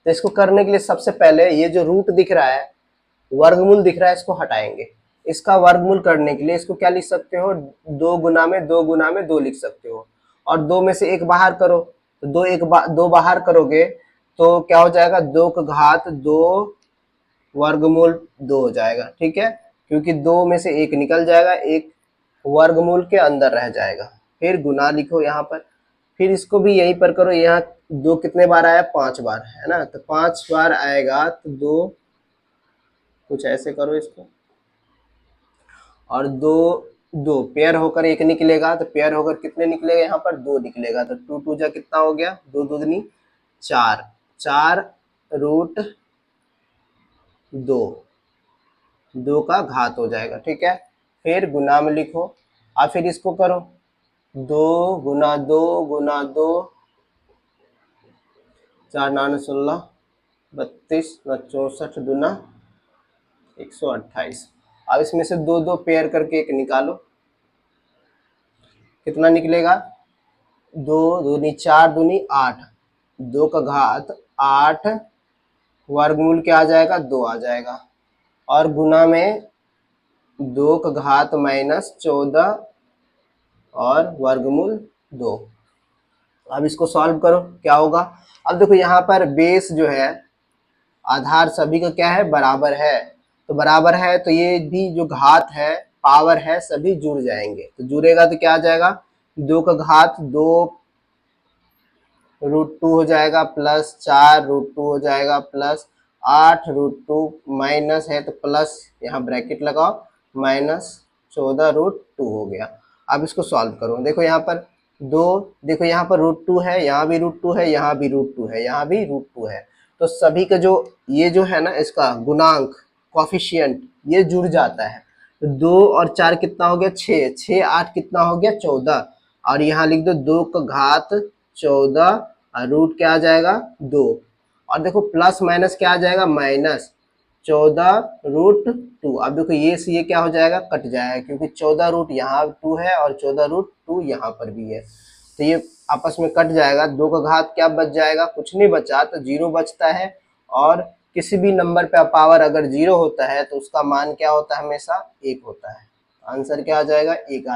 तो इसको करने के लिए सबसे पहले ये जो रूट दिख रहा है, वर्गमूल दिख रहा है, इसको हटाएंगे। इसका वर्गमूल करने के लिए इसको क्या लिख सकते हो, 2 गुना में 2 गुना में 2 लिख सकते हो, और 2 में से 1 बाहर करो, तो 2 बाहर करोगे तो क्या हो जाएगा, 2 का घात 2 वर्गमूल 2 हो जाएगा। ठीक है, क्योंकि 2 में से 1 निकल जाएगा, 1 वर्गमूल के अंदर रह जाएगा। फिर गुना लिखो यहाँ पर, फिर इसको भी यहीं पर करो। यहाँ 2 कितने बार आया, 5 बार है ना, तो 5 बार आएगा तो 2, कुछ ऐसे करो इसको, और 2 पेयर होकर 1 निकलेगा, तो पेयर होकर कितने निकलेगा, यहाँ पर 2 निकलेगा। तो 2 2 जा कितना हो गया, 2 दूनी 4, 4 रूट 2, 2 का घात हो जाएगा। ठीक है, फिर गुना में लिखो, और फिर इसको करो, 2 गुना 2 गुना 2, 4 9 16, 32 64 दूना 128। अब इसमें से 2 2 पेयर करके 1 निकालो, कितना निकलेगा, 2 दूनी 4 दूनी 8, 2 का घात 8 वर्गमूल क्या आ जाएगा, 2 आ जाएगा, और गुना में 2 का घात माइनस 14 और वर्गमूल 2। अब इसको सॉल्व करो, क्या होगा। अब देखो यहाँ पर बेस जो है, आधार सभी का क्या है, बराबर है, तो बराबर है तो ये भी जो घात है, पावर है, सभी जुड़ जाएंगे। तो जुड़ेगा तो क्या आ जाएगा, 2 का घात 2 रूट 2 हो जाएगा, प्लस 4 रूट 2 हो जाएगा, प्लस 8 रूट 2, माइनस है तो प्लस यहाँ ब्रैकेट लगाओ, माइनस 14 रूट 2 हो गया। अब इसको सॉल्व करो, देखो यहाँ पर 2, देखो यहाँ पर रूट 2 है, यहाँ भी रूट 2 है, यहाँ भी रूट 2 है, यहाँ भी रूट 2 है, तो सभी का जो ये जो है ना, इसका गुणांक कोफिशिएंट ये जुड़ जाता है। तो 2 और 4 कितना हो गया, 6, 6 8 कितना हो गया, 14, और यहाँ लिख दो 2 का घात 14 और रूट क्या आ जाएगा, 2, और देखो प्लस माइनस क्या आ जाएगा, माइनस 14 रूट 2। अब देखो ये से ये क्या हो जाएगा, कट जाएगा, क्योंकि 14 रूट यहाँ 2 है और 14 रूट 2 यहाँ पर भी है, तो ये आपस में कट जाएगा। 2 का घात क्या बच जाएगा, कुछ नहीं बचा, तो 0 बचता है, और किसी भी नंबर पे पावर अगर 0 होता है तो उसका मान क्या होता है, हमेशा 1 होता है। आंसर क्या आ जाएगा, 1 आ